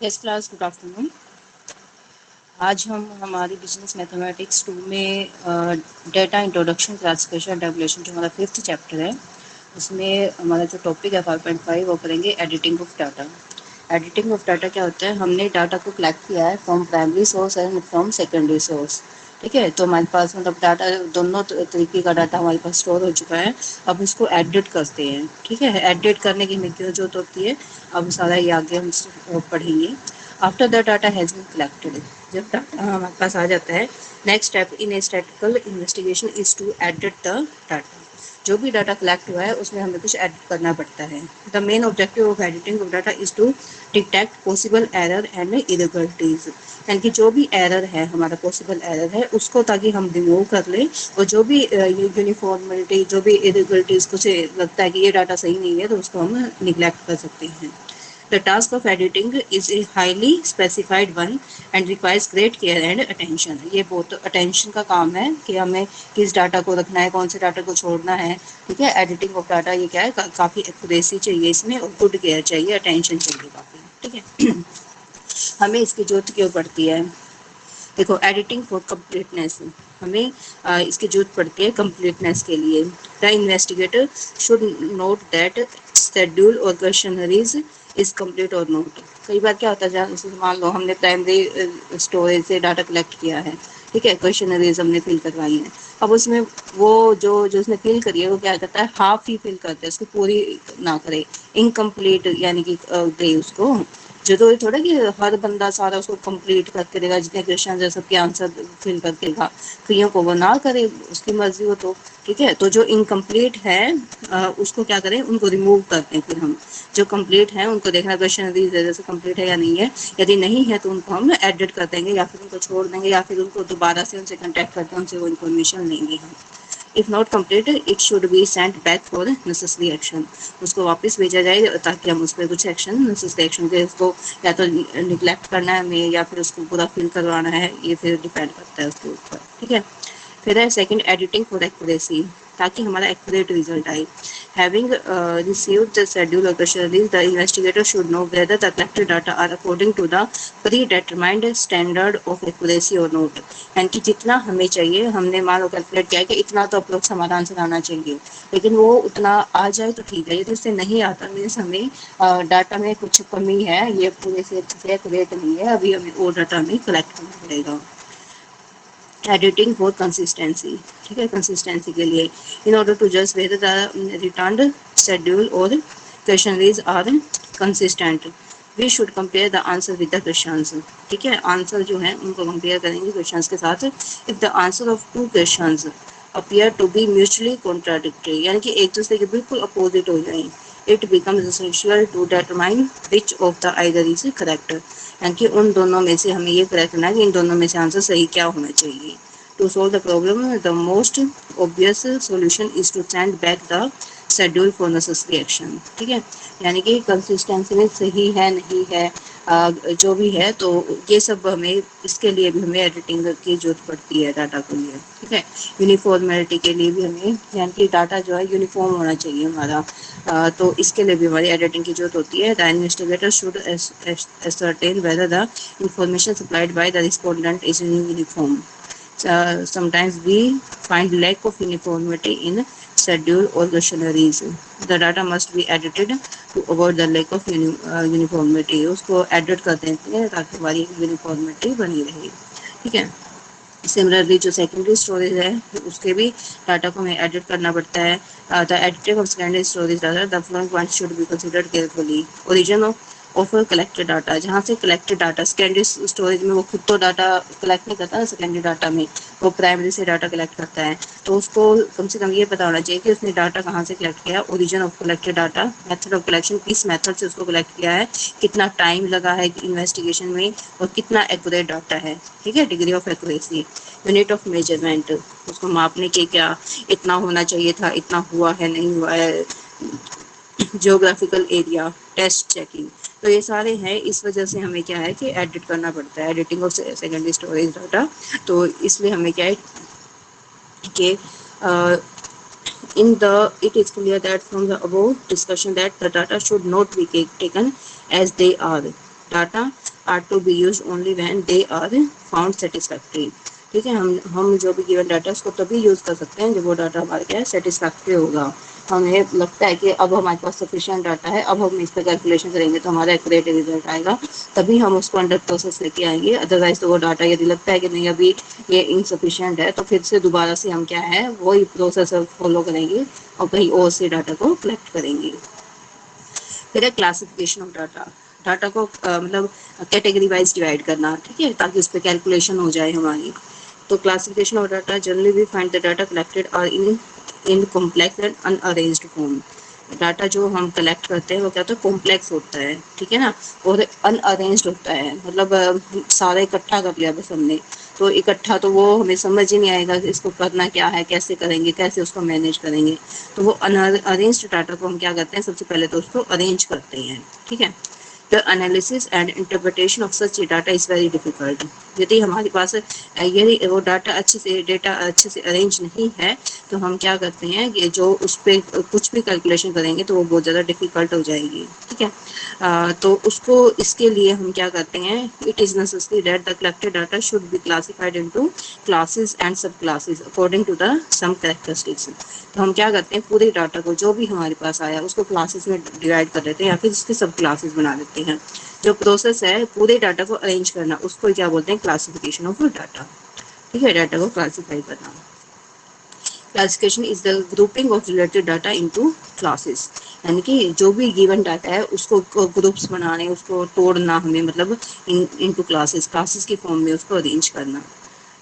Yes class, good afternoon. आज हम हमारी बिजनेस मैथमेटिक्स 2 में डेटा इंट्रोडक्शन, क्लासिफिकेशन, टेबुलेशन जो हमारा 5th चैप्टर है, उसमें हमारा जो टॉपिक है 5.5 वो करेंगे editing of data. Editing of data क्या होता है? हमने डाटा को कलेक्ट किया है from primary source and from secondary source. ठीक है, तो हमारे पास मतलब डाटा दोनों तरीके का डाटा हमारे पास स्टोर हो चुका है। अब इसको एडिट करते हैं। ठीक है, एडिट करने की हमें क्यों जरूरत होती है, अब सारा ये आगे हम पढ़ेंगे। After the data has been collected, जब डाटा हमारे पास आ जाता है, next step in a statistical investigation is to edit the data. जो भी डाटा कलेक्ट हुआ है उसमें हमें कुछ एडिट करना पड़ता है। The main objective of editing of data is to detect possible error and irregularities, यानी कि जो भी एरर है, हमारा पॉसिबल एरर है, उसको ताकि हम रिमूव कर लें, और जो भी यूनिफॉर्मिटी, जो भी इरेगुलरिटीज कुछ लगता है कि ये डाटा सही नहीं है, तो उसको हम निगलेक्ट कर सकते हैं। The task of editing is a highly specified one and requires great care and attention. ये बहुत attention का काम है कि हमें किस डाटा को रखना है, कौन से डाटा को छोड़ना है। ठीक है, एडिटिंग ऑफ डाटा ये क्या है, काफ़ी एक्यूरेसी चाहिए इसमें, और गुड केयर चाहिए, अटेंशन चाहिए काफ़ी। ठीक है हमें इसकी जरूरत क्यों पड़ती है? देखो, एडिटिंग फॉर कंप्लीटनेस, हमें इसकी जरूरत पड़ती है कंप्लीटनेस के लिए। The investigator should note that schedule और क्वेश्चनरीज इज कंप्लीट और नोट। कई बार क्या होता है, जैसे मान लो हमने प्राइमरी स्टोरेज से डाटा कलेक्ट किया है, ठीक है, क्वेश्चनरीज हमने फिल करवाई है। अब उसमें वो जो जो उसने फिल करी है, वो क्या करता है, हाफ ही फिल करता है, उसको पूरी ना करे, इनकम्प्लीट यानी कि दे उसको। जरूरी थोड़ा कि हर बंदा सारा उसको कंप्लीट करके देगा, जितने क्वेश्चन है सबके आंसर फिल करके देगा, कईयों को वो ना करे, उसकी मर्जी हो तो। ठीक है, तो जो इनकम्प्लीट है उसको क्या करें, उनको रिमूव करते हैं। फिर हम जो कंप्लीट है उनको देखना, क्वेश्चन जैसे कंप्लीट है या नहीं है। यदि नहीं है तो उनको हम एडिट कर देंगे, या फिर उनको छोड़ देंगे, या फिर उनको दोबारा से उनसे कंटेक्ट करके उनसे वो इन्फॉर्मेशन लेंगे हम। If not complete it should be sent back for necessary action, उसको वापस भेजा जाए ताकि हम उस पर कुछ एक्शन, नेसेसरी एक्शन के, उसको या तो निगलेक्ट करना है हमें, या फिर उसको पूरा फिल करवाना है, ये फिर डिपेंड करता है उसके ऊपर। ठीक है, फिर है सेकंड, एडिटिंग फॉर एक्यूरेसी, ताकि हमारा एक्यूरेट रिजल्ट आए। Having received the schedule of the series, the investigator should know whether the collected data are according to the predetermined standard of accuracy or not. यानी कि जितना हमें चाहिए, हमने मान लो कैलकुलेट किया है कि इतना तो अप्रोक्स हमारा आंसर आना चाहिए, लेकिन वो उतना आ जाए तो ठीक है, यदि उससे नहीं आता, मीन्स हमें डाटा में कुछ कमी है, ये पूरे से अच्छे से एक्यूरेट नहीं है, अभी हमें और डाटा हमें कलेक्ट करना पड़ेगा। एडिटिंग फॉर कंसिस्टेंसी, ठीक है, कंसिस्टेंसी के लिए, इन ऑर्डर टू जज वेदर द रिटर्न्ड शेड्यूल और questionnaires are consistent, we should compare the answer with the questions. ठीक है, आंसर जो है उनको कंपेयर करेंगे क्वेश्चंस के साथ। If the answer of two questions appear to be mutually contradictory, यानी कि एक दूसरे के बिल्कुल अपोजिट हो जाए, it becomes essential to determine which of the either is correct, यानी कि उन दोनों में से हमें ये करेक्ट करना है कि इन दोनों में से आंसर सही क्या होना चाहिए। To solve the problem the most obvious solution is to send back the schedule for necessary action. ठीक है, यानी कि कंसिस्टेंसी में सही है नहीं है, जो भी है, तो ये सब हमें, इसके लिए भी हमें एडिटिंग की जरूरत पड़ती है डाटा के लिए। ठीक है, यूनिफॉर्मिलिटी के लिए भी हमें, यानी कि डाटा जो है यूनिफॉर्म होना चाहिए हमारा, तो इसके लिए भी हमारी एडिटिंग की जरूरत होती है। The investigator should ascertain whether the information supplied by the respondent is uniform. Sometimes we find lack of uniformity in schedule or questionnaires. The data must be edited to avoid the lack of uniformity. उसको edit कर देते हैं ताकि हमारी uniformity बनी रहे। ठीक है, सिमिलरली जो सेकेंडरी स्टोरेज है, उसके भी डाटा को हमें एडिट करना पड़ता है। The editing of secondary storage data, the following points should be considered carefully. Origin of collected data, जहाँ से कलेक्टेड डाटा, सेकेंडरी स्टोरेज में वो खुद तो डाटा कलेक्ट नहीं करता ना, सेकेंडरी डाटा में वो प्राइमरी से डाटा कलेक्ट करता है, तो उसको कम से कम ये पता होना चाहिए कि उसने डाटा कहाँ से कलेक्ट किया, origin of collected data, method of collection, किस मेथड से उसको कलेक्ट किया है, कितना टाइम लगा है इन्वेस्टिगेशन में, और कितना एक्यूरेट डाटा है। ठीक है, degree of accuracy, unit of measurement, उसको मापने के क्या, इतना होना चाहिए था, इतना हुआ है नहीं हुआ है, जियोग्राफिकल एरिया, टेस्ट चेकिंग, तो ये सारे हैं। इस वजह से हमें क्या है कि एडिट करना पड़ता है, editing of secondary storage data. तो इसलिए हमें क्या है कि in the it is clear that from the above discussion that the data should not be taken as they are. Data are to be use only when they are found satisfactory. ठीक है, हम जो भी given data उसको तभी use कर सकते हैं जब वो डाटा हमारे क्या है सेटिस्फैक्ट्री होगा। हमें लगता है कि अब हमारे पास सफिशिएंट डाटा है, अब हम इस पर कैलकुलेशन करेंगे तो हमारा एक्यूरेट रिजल्ट आएगा, तभी हम उसको अंडर प्रोसेस लेके आएंगे। अदरवाइज तो वो डाटा यदि लगता है कि नहीं अभी ये इनसफिशिएंट है, तो फिर से दोबारा से हम क्या है वही प्रोसेस फॉलो करेंगे और कहीं और से डाटा को कलेक्ट करेंगे। फिर है क्लासिफिकेशन ऑफ डाटा। डाटा को मतलब कैटेगरी वाइज डिवाइड करना, ठीक है, ताकि उस पर कैलकुलेशन हो जाए हमारी। तो classification of data, generally we find the data collected are in complex and unarranged form. Data जो हम कलेक्ट करते हैं वो क्या होता है कॉम्प्लेक्स होता है, ठीक है ना, और अनअरेंज्ड होता है, मतलब सारा इकट्ठा कर लिया बस हमने, तो इकट्ठा तो वो हमें समझ ही नहीं आएगा कि इसको करना क्या है, कैसे करेंगे, कैसे उसको मैनेज करेंगे। तो वो अनअरेंज्ड डाटा को हम क्या करते हैं, सबसे पहले तो उसको अरेंज करते हैं। ठीक है, the analysis and interpretation of such data is very difficult. यदि हमारे पास यदि वो डेटा अच्छे से अरेंज नहीं है, तो हम क्या करते हैं कि जो उस पर कुछ भी कैलकुलेशन करेंगे तो वो बहुत ज़्यादा डिफिकल्ट हो जाएगी। ठीक है, तो उसको इसके लिए हम क्या करते हैं, it is necessary that the collected data should be classified into classes and sub classes according to the some characteristics. तो हम क्या करते हैं, पूरे डाटा को जो भी हमारे पास आया उसको क्लासेस में डिवाइड कर देते हैं या फिर उसके सब क्लासेस बना देते हैं। जो प्रोसेस है पूरे डाटा को अरेंज करना उसको क्या बोलते हैं, क्लासिफिकेशन ऑफ डाटा। ठीक है, डाटा को क्लासिफाई करना। Classification is the grouping of related data into classes, यानी कि जो भी गिवन डाटा है उसको ग्रुप्स बनाने, उसको तोड़ना हमें, मतलब इनटू क्लासेस, क्लासेस की फॉर्म में उसको अरेंज करना।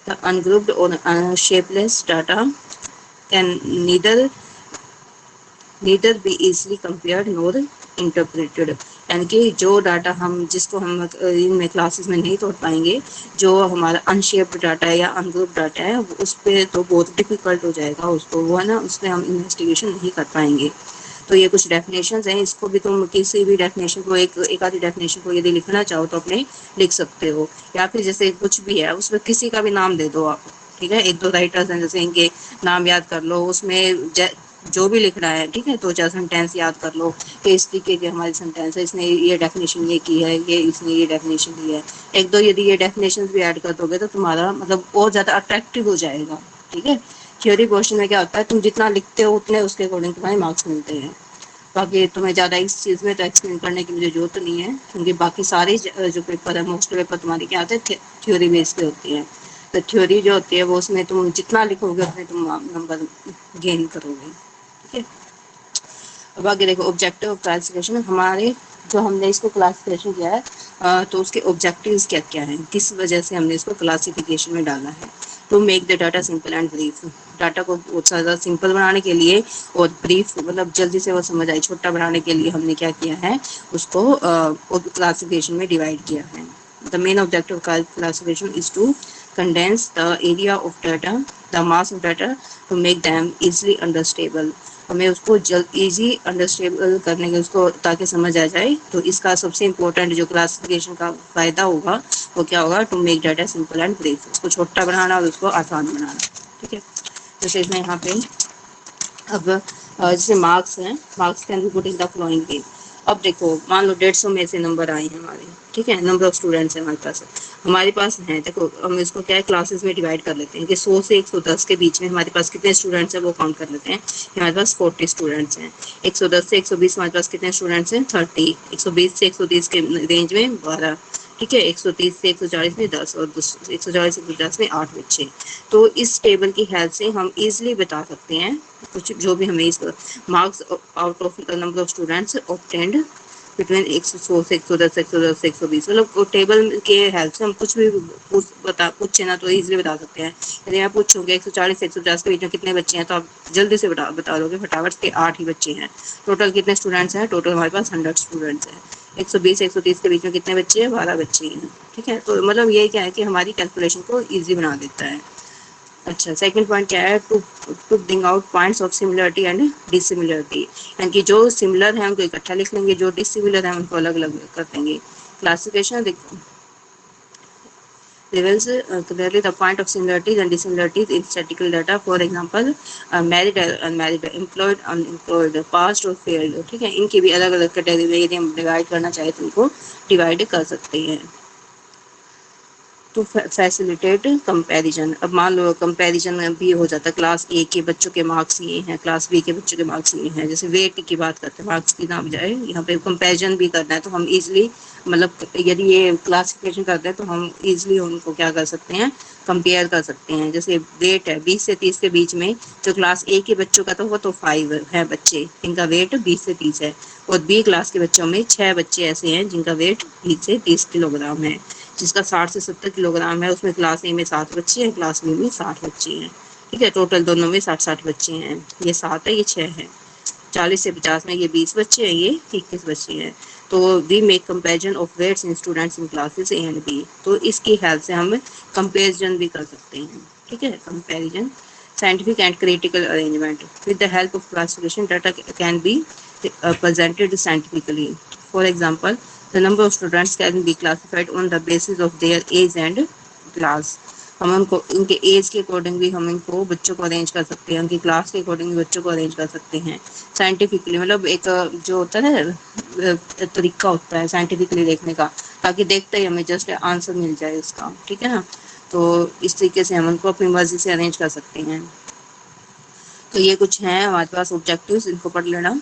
द अनग्रुप्ड और shapeless data can neither be easily compared NOR interpreted, यानी कि जो डाटा हम जिसको हम इनमें क्लासेस में नहीं तोड़ पाएंगे, जो हमारा अनशेप्ड डाटा है या अनग्रुप डाटा है उस पर तो बहुत डिफिकल्ट हो जाएगा, उसको वो है ना, उस पर हम इन्वेस्टिगेशन नहीं कर पाएंगे। तो ये कुछ डेफिनेशंस हैं, इसको भी तुम किसी भी डेफिनेशन को एक आधी डेफिनेशन को यदि लिखना चाहो तो अपने लिख सकते हो, या फिर जैसे कुछ भी है उसमें किसी का भी नाम दे दो आप। ठीक है, एक दो राइटर्स हैं जैसे इनके नाम याद कर लो, उसमें जो भी लिखना है, ठीक है, दो चार सेंटेंस याद कर लो कि इस तरीके के हमारे सेंटेंस है, इसने ये डेफिनेशन ये की है, ये इसने ये डेफिनेशन दी है। एक दो यदि ये डेफिनेशन भी ऐड कर दोगे तो तुम्हारा मतलब और ज़्यादा अट्रैक्टिव हो जाएगा। ठीक है, थ्योरी पोर्शन में क्या होता है, तुम जितना लिखते हो उतने उसके अकॉर्डिंग तुम्हारे मार्क्स मिलते हैं। बाकी तुम्हें ज़्यादा इस चीज़ में तो एक्सप्लेन करने की मुझे जरूरत नहीं है, क्योंकि बाकी सारे जो पेपर है मोस्ट पेपर तुम्हारी क्या आते हैं थ्योरी बेस पे होती है। तो थ्योरी जो होती है वो उसमें तुम जितना लिखोगे उतने तुम नंबर गेन करोगे। ठीक है, अब आगे देखो ऑब्जेक्टिव ऑफ क्लासिफिकेशन। हमारे जो हमने इसको क्लासिफिकेशन किया है तो उसके ऑब्जेक्टिव्स क्या क्या हैं, किस वजह से हमने इसको क्लासिफिकेशन में डाला है। To make the data simple and brief, data को बहुत ज़्यादा सिंपल बनाने के लिए और ब्रीफ मतलब जल्दी से वो समझ आए छोटा बनाने के लिए हमने क्या किया है, उसको क्लासिफिकेशन में डिवाइड किया है। The main objective of classification is to condense the area of data, the mass of data to make them easily understandable। हमें उसको जल्द इजी अंडरस्टैंडेबल करने के उसको ताकि समझ आ जाए। तो इसका सबसे इम्पोर्टेंट जो क्लासिफिकेशन का फायदा होगा वो क्या होगा, to make data simple and brief, उसको छोटा बनाना और उसको आसान बनाना। ठीक है, जैसे इसमें यहाँ पे अब जैसे मार्क्स हैं, marks can be put in the following वे। अब देखो मान लो 150 में से नंबर आए हैं हमारे, ठीक है, नंबर ऑफ स्टूडेंट्स हैं हमारे पास हैं। देखो हम इसको क्या है क्लासेस में डिवाइड कर लेते हैं कि 100 से 110 के बीच में हमारे पास कितने स्टूडेंट्स हैं वो काउंट कर लेते हैं। हमारे पास 40 स्टूडेंट्स हैं। 110 से 120 हमारे पास कितने स्टूडेंट्स हैं, 30। 120 से 130 के रेंज में 12। ठीक है, 130 से 140 में 10 और 140 से 150 में 8 बच्चे। तो इस टेबल की हेल्प से हम इजीली बता सकते हैं कुछ जो भी हमें इस marks out of number of students obtained between 100 से 110 110 से 120, मतलब टेबल के हेल्प से हम कुछ भी पूछे ना तो इजीली बता सकते हैं। यदि मैं पूछूंगी 140 से 150 के बीच में कितने बच्चे हैं तो आप जल्दी से बता दोगे फटाफट के 8 ही बच्चे हैं। टोटल कितने स्टूडेंट्स हैं, टोटल हमारे पास 100 स्टूडेंट्स हैं। 120 से 130 के बीच में कितने बच्चे हैं, 12 बच्चे हैं। ठीक है, तो मतलब ये क्या है कि हमारी कैलकुलेशन को ईजी बना देता है। अच्छा, सेकंड पॉइंट क्या है, to to bring out points of similarity and dissimilarity, यानी कि जो सिमिलर है उनको इकट्ठा लिख लेंगे, जो डिसिमिलर है उनको अलग अलग कर देंगे। क्लासिफिकेशन देखो reveals clearly the point of similarities and dissimilarities in statistical data, for example married unmarried, employed unemployed, passed और failed। ठीक है, इनकी भी अलग अलग कैटेगरी में यदि हम डिवाइड करना चाहे तो इनको डिवाइड कर सकते हैं। To facilitate comparison. अब मान लो कंपैरिजन भी हो जाता है, क्लास ए के बच्चों के मार्क्स ये हैं, क्लास बी के बच्चों के मार्क्स ये हैं, जैसे वेट की बात करते हैं, मार्क्स की ना बजाय यहाँ पे कंपैरिजन भी करना है, तो हम इजीली मतलब यदि ये क्लासिफिकेशन करते हैं तो हम इजीली उनको क्या कर सकते हैं, कंपेयर कर सकते हैं। जैसे वेट है 20 से 30 के बीच में, जो क्लास ए के बच्चों का तो वो तो 5 है बच्चे, इनका वेट 20 से 30 है, और बी क्लास के बच्चों में 6 बच्चे ऐसे हैं जिनका वेट 20 से 30 किलोग्राम है, जिसका 60 से 70 किलोग्राम है। उसमें क्लास ए में 7 बच्चे हैं, क्लास बी में 60 बच्चे हैं, ठीक है, टोटल दोनों में 60-60 बच्चे हैं। ये 7 है, ये 6 है। 40 से 50 में ये 20 बच्चे हैं, ये 21 बच्चे हैं। तो we make comparison of weights in students in classes A and B. तो इसकी हेल्प से हम कंपेरिजन भी कर सकते हैं, ठीक है, comparison. Scientific and critical arrangement with the help of classification data can be presented scientifically. For example, the number of students can be classified on the basis of their age and class. हम उनको उनके as के according भी हम इनको बच्चों को arrange कर सकते हैं, उनकी क्लास के अकॉर्डिंग भी बच्चों को अरेंज कर सकते हैं साइंटिफिकली। मतलब एक जो होता है ना तरीका होता है साइंटिफिकली देखने का, ताकि देखते ही हमें जस्ट आंसर मिल जाए उसका, ठीक है ना। तो इस तरीके से हम उनको अपनी मर्जी से अरेंज कर सकते हैं। तो ये कुछ हैं हमारे पास ऑब्जेक्टिव्स, इनको पढ़ लेना।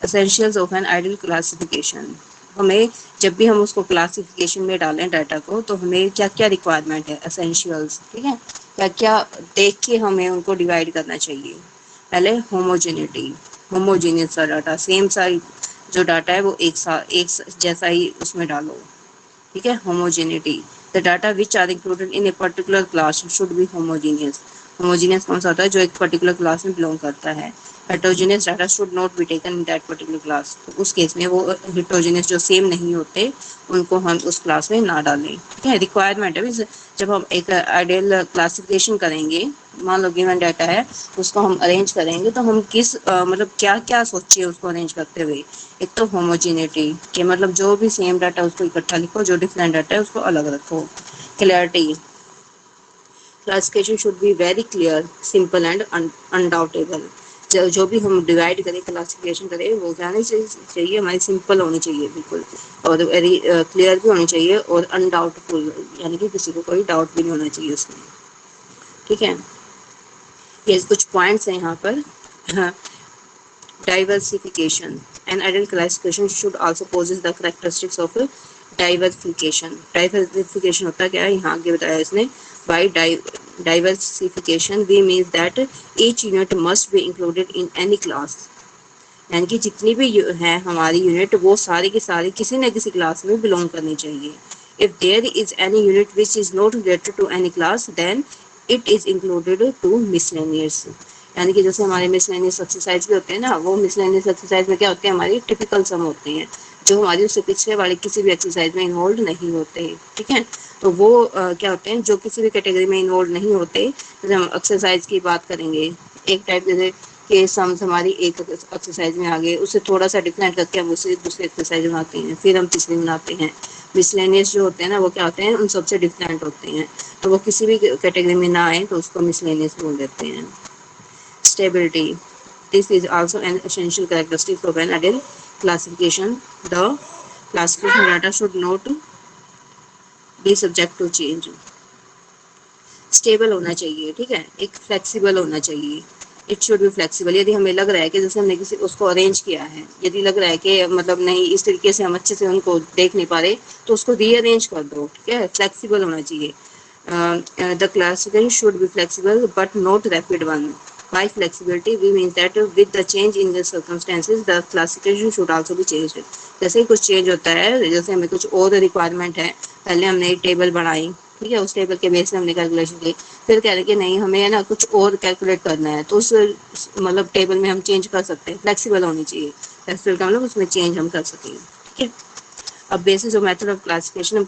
Essentials of an ideal classification. हमें जब भी हम उसको क्लासिफिकेशन में डालें डाटा को, तो हमें क्या क्या रिक्वायरमेंट है, एसेंशियल्स, ठीक है, क्या क्या देख के हमें उनको डिवाइड करना चाहिए। पहले होमोजेनिटी, होमोजीनियस सा डाटा, सेम सा जो डाटा है वो एक जैसा ही उसमें डालो, ठीक है, homogeneity. The data which are included in a particular class should be homogeneous. Homogeneous कौन सा होता है, जो एक पर्टिकुलर क्लास में बिलोंग करता है। Heterogeneous data should not be taken in that particular class. तो उस केस में वो हेटेरोजेनियस जो सेम नहीं होते उनको हम उस क्लास में ना डालें, ठीक है। रिक्वायरमेंट है, जब हम एक आइडियल क्लासिफिकेशन करेंगे, मान लो गिवन डाटा है, उसको हम अरेंज करेंगे, तो हम किस मतलब क्या क्या सोचिए उसको अरेंज करते हुए। एक तो होमोजीनिटी के मतलब जो भी सेम डाटा है उसको इकट्ठा लिखो, जो डिफरेंट डाटा है उसको अलग रखो। Clarity, classification should be very clear, simple and undoubtable. जो भी हम डिवाइड करें, क्लासिफिकेशन करें, वो क्या होनी चाहिए, हमारी सिंपल होनी चाहिए बिल्कुल, और वेरी क्लियर भी होनी चाहिए, और अनडाउटफुल, यानी कि किसी को कोई डाउट भी नहीं होना चाहिए उसमें, ठीक है। ये कुछ पॉइंट्स हैं यहाँ पर। हाँ, diversification. An ideal classification should also possess the characteristics of diversification. Diversification होता क्या है, यहाँ आगे बताया इसने। By diversification we means that each unit must be included in any class. यानी कि जितनी भी है हमारी यूनिट, वो सारी की सारी किसी न किसी क्लास में बिलोंग करनी चाहिए। If there is any unit which is not related to any class, then it is included to miscellaneous. यानी कि जैसे हमारे मिसलेनियस एक्सरसाइज भी होते हैं ना, वो मिसलेनियस एक्सरसाइज में क्या होते हैं, हमारी टिपिकल सम होते हैं, जो हमारी उससे पिछले वाले किसी भी एक्सरसाइज में इन्वॉल्व नहीं होते, ठीक है। तो वो क्या होते हैं, जो किसी भी कैटेगरी में इन्वॉल्व नहीं होते। जैसे हम एक्सरसाइज की बात करेंगे, एक टाइप जैसे के सम्स हमारी एक एक्सरसाइज में आ गए, उससे थोड़ा सा डिफरेंट करके हम उसे दूसरी एक्सरसाइज बनाते हैं, फिर हम तीसरी बनाते हैं। मिसलेनियस जो होते हैं ना, वो क्या होते हैं, उन सबसे डिफरेंट होते हैं, तो वो किसी भी कैटेगरी में ना आए तो उसको मिसलेनियस बोल देते हैं। Stability. This is also an essential characteristic of an ideal classification. The classification data should not be subject to change. Stable होना चाहिए, ठीक है, एक फ्लेक्सिबल होना चाहिए। It should be flexible. यदि हमें लग रहा है कि जैसे हमने किसी उसको अरेंज किया है, यदि लग रहा है कि मतलब नहीं इस तरीके से हम अच्छे से उनको देख नहीं पा रहे, तो उसको रीअरेंज कर दो, ठीक है, फ्लेक्सिबल होना चाहिए। The classification should be flexible but not rapid one. By flexibility, we mean that with the change in the circumstances, the classification should also be changed. जैसे ही कुछ चेंज होता है, जैसे हमें कुछ और रिक्वायरमेंट है, पहले हमने एक टेबल बनाई, ठीक है, उस टेबल के बेस पे हमने कैलकुलेशन की, फिर कह रहे कि नहीं हमें है ना कुछ और कैलकुलेट करना है, तो उस मतलब टेबल में हम चेंज कर सकते हैं। फ्लेक्सिबल होनी चाहिए, फ्लेक्सिबल का मतलब उसमें चेंज हम कर सकें, ठीक है। अब बेसिस और मेथड ऑफ क्लासिफिकेशन, हम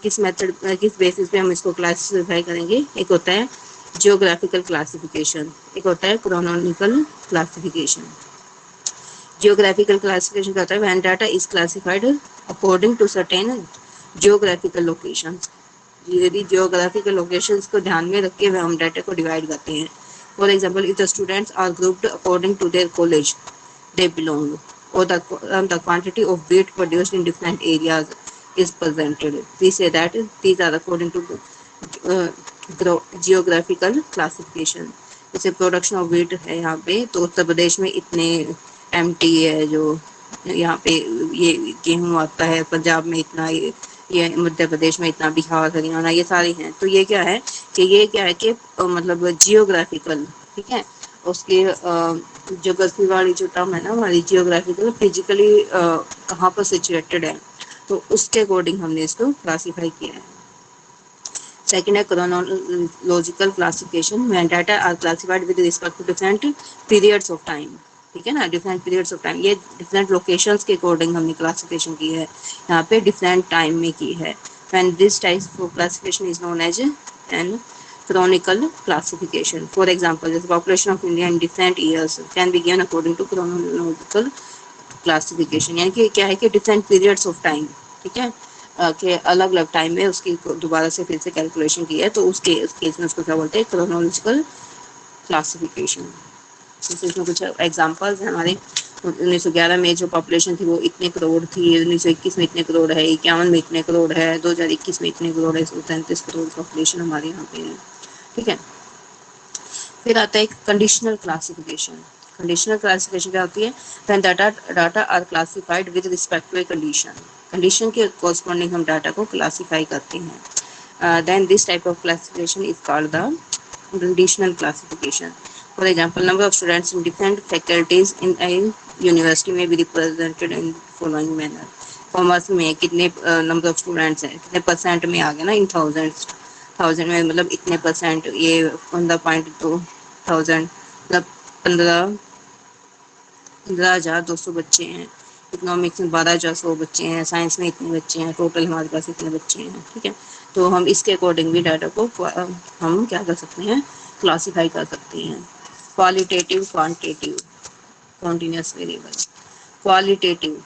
किस बेसिस पे हम इसको क्लासिफाई करेंगे। एक होता है जियोग्राफिकल क्लासिफिकेशन, एक होता है क्रोनोलॉजिकल क्लासिफिकेशन। जियोग्राफिकल क्लासिफिकेशन का होता है when data is classified according to certain geographical locations. यदि जियोग्राफिकल लोकेशंस को ध्यान में रख के हम डाटा को डिवाइड करते हैं। For example, if the students are grouped according to their college they belong, or the quantity of wheat produced in different areas is presented. We say that these are according to geographical classification, जैसे production of wheat है यहाँ पे, तो उत्तर प्रदेश में इतने MT है जो यहाँ पे ये गेहूं आता है, पंजाब में इतना, ये मध्य प्रदेश में इतना, बिहार हरियाणा ये सारे हैं। तो ये क्या है कि मतलब जियोग्राफिकल, ठीक है, उसके ज्योग्राफी वाली जो टर्म है ना हमारी, जियोग्राफिकल फिजिकली कहाँ पर सिचुएटेड है, तो उसके अकॉर्डिंग हमने इसको क्लासीफाई किया है। सेकंड है chronological classification, when data are classified with respect to different periods of time, ठीक है ना, डिफरेंट पीरियड्स ऑफ टाइम, ये डिफरेंट लोकेशंस के अकॉर्डिंग हमने क्लासिफिकेशन की है, यहाँ पे डिफरेंट टाइम में की है। When this type of classification is known as an chronicle classification. For example, the population of India in different years can be given according to chronological classification, यानी कि क्या है कि डिफरेंट पीरियड्स ऑफ टाइम, ठीक है, कि अलग अलग टाइम में उसकी दोबारा से फिर से कैलकुलेशन की है, तो उसके केस में उसको क्या बोलते हैं, क्रोनोलॉजिकल क्लासिफिकेशन। जैसे इसमें कुछ एग्जांपल्स हैं हमारे, 1911 में जो पॉपुलेशन थी वो इतने करोड़ थी, 1921 में इतने करोड़ है, 51 में इतने करोड़ है, 2021 में इतने करोड़ है, 133 करोड़ पॉपुलेशन हमारे यहाँ पे है, ठीक है। फिर आता है कंडीशनल क्लासिफिकेशन। कंडीशनल क्लासिफिकेशन क्या होती है, when data are classified with respect to a condition, condition के कोरस्पॉन्डिंग हम डाटा को क्लासिफाई करते हैं, then this type of classification is called the conditional classification. For example, number of students in different faculties in a university में be represented in following manner. Commerce में कितने number of students हैं, कितने percent में आ गया ना, in thousand में, मतलब इतने परसेंट, ये 15.2 थाउजेंड, मतलब 15,200 बच्चे हैं, इकोनॉमिक्स में 12,100 बच्चे हैं, साइंस में इतने बच्चे हैं, टोटल हमारे पास इतने बच्चे हैं, ठीक है। तो हम इसके अकॉर्डिंग भी डाटा को हम क्या कर सकते हैं, क्लासीफाई कर सकते हैं। Qualitative, quantitative, continuous variable. Qualitative,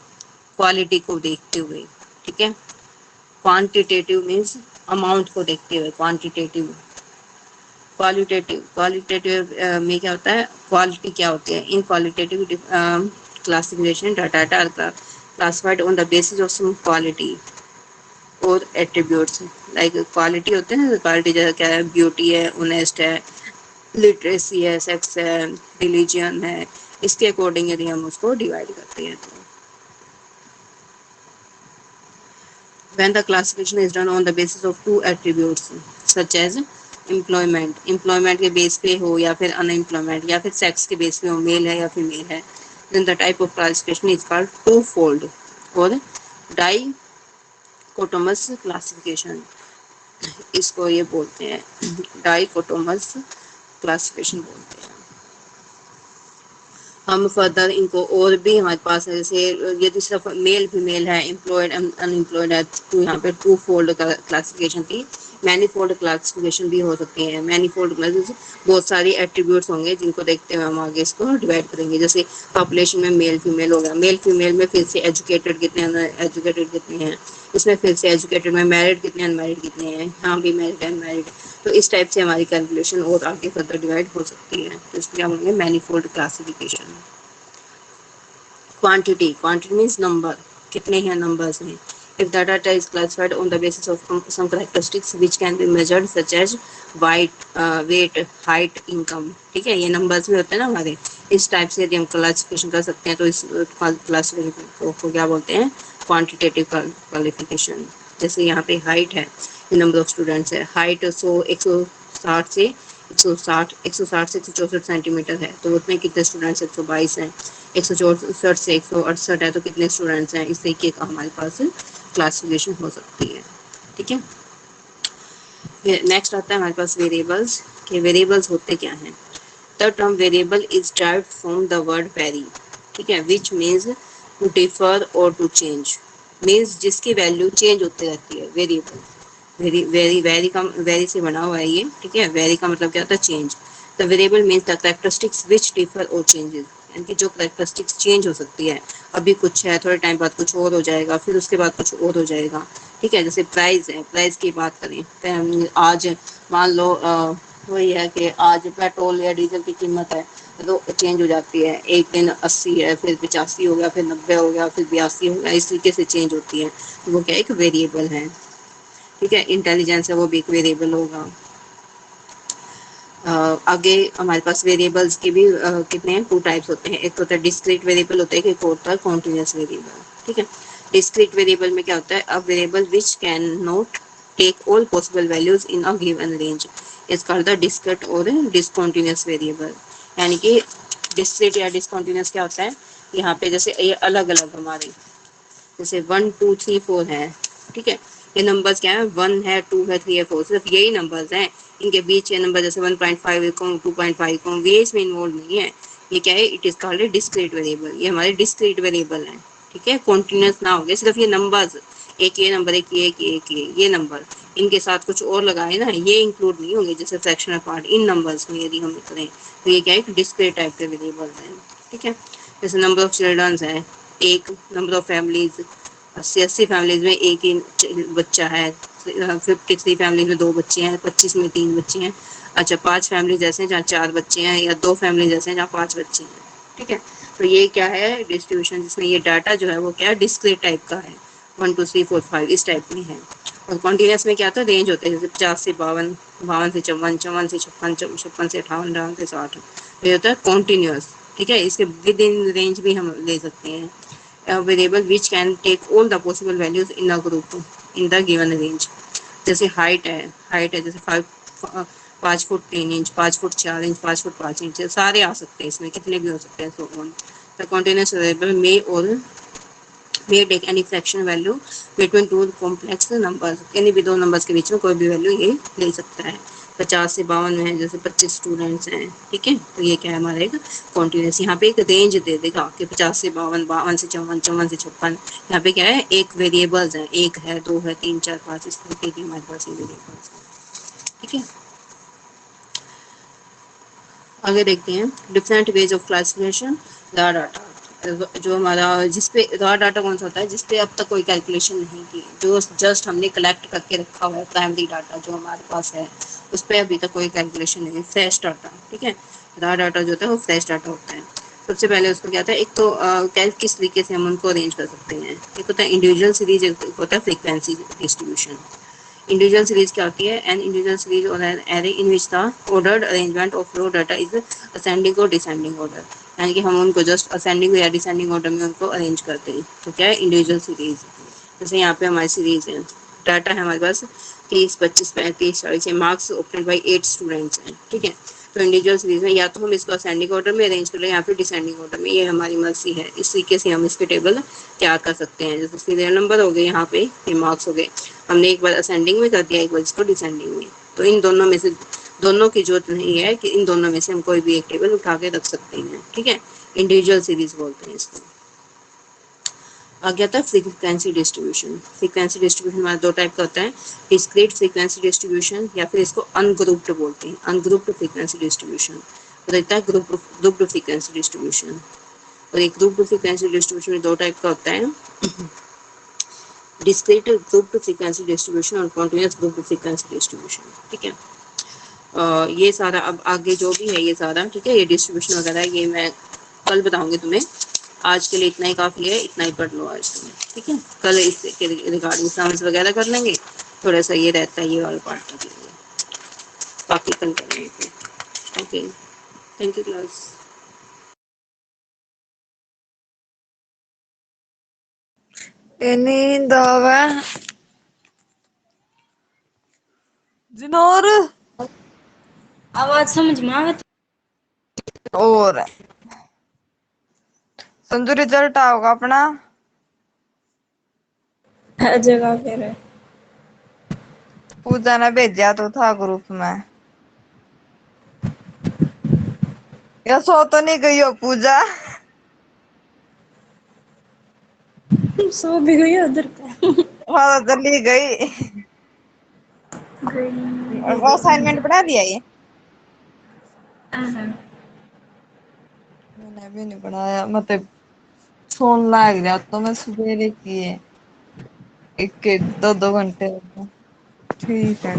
quality को देखते हुए, ठीक है। क्वांटिटेटिव मीन्स अमाउंट को देखते हुए, क्वांटिटेटिव। क्वालिटेटिव, क्वालिटेटिव में क्या होता है, क्वालिटी क्या होती है, in qualitative classification data are classified on the basis of some quality or attributes. Like quality होते हैं ना, क्वालिटी जैसे क्या है, ब्यूटी है, ऑनेस्ट है, लिटरेसी है, सेक्स है, रिलीजियन है, इसके अकॉर्डिंग यदि हम उसको डिवाइड करते हैं तो। When the classification is done on the basis of two attributes such as employment, employment के बेस पे हो या फिर unemployment या फिर sex के बेस पे हो, मेल है या फीमेल है, then the type of classification is called twofold और dichotomous classification, इसको ये बोलते हैं dichotomous classification बोलते हैं। हम फर्दर इनको और भी हमारे पास है, जैसे यदि सिर्फ मेल फीमेल है, एम्प्लॉयड अनएम्प्लॉयड है, तो यहाँ पे टू फोल्ड क्लासिफिकेशन थी। मैनीफोल्ड क्लासिफिकेशन भी हो सकती है। मैनीफोल्ड मतलब बहुत सारी एट्रीब्यूट्स होंगे जिनको देखते हुए हम आगे इसको डिवाइड करेंगे। जैसे पॉपुलेशन में मेल फीमेल हो गया, मेल फीमेल में फिर से एजुकेटेड कितने, एजुकेटेड कितने हैं, इसमें फिर से एजुकेटेड में मैरिड कितने, अनमैरिड कितने हैं, यहाँ भी मैरिड अनमैरिड। तो इस टाइप से हमारी कैलकुलेशन और आगे फर्दर डिवाइड हो सकती है, तो इसको क्या बोलेंगे, manifold classification. Quantity, quantity means number, कितने हैं, नंबर्स में। If the data is classified on the basis of some characteristics which can be measured such as weight, height, income, ठीक है, ये नंबर्स में होते हैं ना हमारे। इस टाइप से यदि हम क्लासिफिकेशन कर सकते हैं तो इस क्लासिफिकेशन को क्या बोलते हैं, क्वांटिटेटिव क्वालिफिकेशन। जैसे यहाँ पे हाइट है, नंबर ऑफ स्टूडेंट्स है, हाइट 160 से 160 से 164 सेंटीमीटर है, तो उसमें कितने स्टूडेंट्स, 122 हैं। 164 से 168 है तो कितने स्टूडेंट्स हैं, इस तरीके का हमारे पास क्लासिफिकेशन हो सकती है, ठीक है। नेक्स्ट आता है हमारे पास वेरिएबल्स, के वेरिएबल्स होते क्या हैं। The term variable is derived from the word very, ठीक है, विच मीन्स टू डिफर और टू चेंज, मीन्स जिसकी वैल्यू चेंज होती रहती है। वेरिएबल वेरी से बना हुआ है ये, ठीक है। वेरी का मतलब क्या होता है, change. The variable means the characteristics which differ और चेंजेस, यानी कि जो कैरेक्टरिस्टिक्स चेंज हो सकती है, अभी कुछ है, थोड़े टाइम बाद कुछ और हो जाएगा, फिर उसके बाद कुछ और हो जाएगा, ठीक है। जैसे प्राइस है, प्राइस की बात करें, आज मान लो वही है कि आज पेट्रोल या डीजल की कीमत है तो चेंज हो जाती है, एक दिन 80 है, फिर 85 हो गया, फिर 90 हो गया, फिर 82 हो गया, इस तरीके से चेंज होती है, तो वो क्या एक वेरिएबल है। ठीक है, इंटेलिजेंस है वो भी एक वेरिएबल होगा। आगे हमारे पास वेरिएबल्स के भी कितने हैं, 2 टाइप्स होते हैं, एक होता है डिस्क्रीट वेरिएबल होता है, एक होता है कॉन्टिन्यूस वेरिएबल। ठीक है, डिस्क्रीट वेरिएबल में क्या होता है, a variable which can not take all possible values in a given range is called the discrete or discontinuous variable. यानी कि डिस्क्रीट या डिसकंटीन्यूअस क्या होता है, यहाँ पे जैसे ये अलग अलग हमारे जैसे 1 2 3 4 है, ठीक है, ये नंबर्स क्या है, 1 है 2 है 3 है 4, सिर्फ यही नंबर्स हैं, इनके बीच के नंबर जैसे 1.5 को 2.5 को ये इसमें इन्वॉल्व नहीं है, ये क्या है, it is called discrete variable, ये हमारे डिस्क्रीट वेरिएबल है। ठीक है, कॉन्टिन्यूस ना हो गए, सिर्फ ये नंबर्स, एक ये नंबर, एक ये, एक ये, एक ये नंबर, इनके साथ कुछ और लगाए ना, ये इंक्लूड नहीं होंगे जैसे फ्रैक्शनल पार्ट इन नंबर्स में यदि हम करें, तो ये क्या है, डिस्क्रीट टाइप के वेरिएबल है। ठीक है, जैसे नंबर ऑफ चिल्ड्रंस है एक, नंबर ऑफ फैमिलीज 80 फैमिलीज में एक ही बच्चा है, 53 फैमिलीज में 2 बच्चे हैं, 25 में 3 बच्चे हैं। अच्छा, 5 फैमिलीज ऐसे हैं जहाँ 4 बच्चे हैं, या 2 फैमिलीज ऐसे हैं जहाँ 5 बच्चे हैं। ठीक है, तो ये क्या है डिस्ट्रीब्यूशन, जिसमें ये डाटा जो है वो क्या है, डिस्क्रीट टाइप का है, 1 2 3 4 5 इस टाइप में है। और कॉन्टिन्यूस में क्या था, रेंज होता है, जैसे 50 से 52, 52 से 54, 54 से 56, 56 से 58, 58 से 60, तो ये होता है कॉन्टिन्यूस। ठीक है, इसके विद इन रेंज भी हम ले सकते हैं, a variable which can take all the possible values in a group in the given range। जैसे हाइट है जैसे 5 foot 3 inch, 5 foot 4 inch, 5 foot 5 inch, सारे आ सकते हैं इसमें, कितने भी हो सकते हैं। So on the continuous variable may take any fraction value between two complex numbers, यानी भी दो नंबर्स के बीच में कोई भी वैल्यू ये ले सकता है। 50 से 52 में है, जैसे 25 स्टूडेंट्स हैं, ठीक है, तो ये क्या है हमारा एक कॉन्टिन्यूस, यहाँ पे एक रेंज दे देगा कि 50 से 52, 52 से 54, 54 से 56, यहाँ पे क्या है, एक वेरिएबल्स है, एक है, 2 है, 3 4 5, इस तरीके की हमारे पास ये वेरिएबल्स है। ठीक है, आगे देखते हैं different ways of classification raw data. जो हमारा जिसपे रॉ डाटा कौन सा होता है, जिसपे अब तक कोई कैलकुलेशन नहीं की, जो जस्ट हमने कलेक्ट करके रखा हुआ है, प्राइमरी डाटा जो हमारे पास है, उस पर अभी तक कोई कैलकुलेशन नहीं है, फ्रेश डाटा। ठीक है, रॉ डाटा जो होता है वो फ्रेश डाटा होता है। सबसे पहले उसको क्या होता है, एक तो किस तरीके से हम उनको अरेंज कर सकते हैं, एक होता है इंडिविजुअल सीरीज, एक होता है फ्रीक्वेंसी डिस्ट्रीब्यूशन। इंडिविजुअल सीरीज क्या होती है, an individual series or an array in which the ordered arrangement of raw data is ascending or descending order, यानी कि हम उनको जस्ट असेंडिंग या डिसेंडिंग ऑर्डर में उनको अरेंज करते हैं, तो क्या है इंडिविजुअल सीरीज। जैसे यहाँ पे हमारी सीरीज है, डाटा है हमारे पास 30 25 35 40 मार्क्स ऑप्टेड बाई 8 स्टूडेंट्स हैं। ठीक है, तो इंडिविजुअल सीरीज में या तो हम इसको असेंडिंग ऑर्डर में अरेंज कर लें या फिर डिसेंडिंग ऑर्डर में, ये हमारी मर्जी है। इस तरीके से हम इसके टेबल तैयार कर सकते हैं, जैसे सीरियल नंबर हो गए, यहाँ पे ये मार्क्स हो गए, हमने एक बार असेंडिंग में कर दिया, एक बार इसको डिसेंडिंग में, तो इन दोनों में से दोनों की जरूरत नहीं है कि इन दोनों में से हम कोई भी एक टेबल उठा के रख सकते हैं। ठीक है, इंडिविजुअल सीरीज बोलते हैं इसको। आ गया था फ्रीक्वेंसी डिस्ट्रीब्यूशन। फ्रीक्वेंसी डिस्ट्रीब्यूशन हमारा 2 टाइप का होता है, डिस्क्रीट फ्रीक्वेंसी डिस्ट्रीब्यूशन या फिर इसको अनग्रुप्ड बोलते हैं, अनग्रुप्ड फ्रीक्वेंसी डिस्ट्रीब्यूशन, और रहता है ग्रुप्ड फ्रीक्वेंसी डिस्ट्रीब्यूशन। और एक ग्रुप्ड फ्रीक्वेंसी डिस्ट्रीब्यूशन में 2 टाइप का होता है, डिस्क्रीट ग्रुप्ड फ्रीक्वेंसी डिस्ट्रीब्यूशन और कॉन्टिन्यूस ग्रुप्ड फ्रीक्वेंसी डिस्ट्रीब्यूशन। ठीक है, ये सारा अब आगे जो भी है ये सारा, ठीक है, ये डिस्ट्रीब्यूशन वगैरह ये मैं कल बताऊंगी तुम्हें, आज के लिए इतना ही काफ़ी है, इतना ही पढ़ लो आज तुम्हें। ठीक है, कल इसके रिगार्डिंग समझ वगैरह कर लेंगे, थोड़ा सा ये रहता है ये वाला पार्ट कर लेंगे, बाकी कल करेंगे। Okay, thank you class. नींद आवे जिनोर आवाज समझ में आवे और संजू रिजल्ट आओगा अपना तो जगह फिर पूजा ने भेजा तो था ग्रुप में। या सो तो नहीं गई हो पूजा? सो भी गई उधर का वहां तो चली गई। वो असाइनमेंट बना दिया ये? मैंने भी नहीं बनाया, मतलब फोन लाग गया तो मैं सवेरे किए, एक 2 2 घंटे। ठीक है।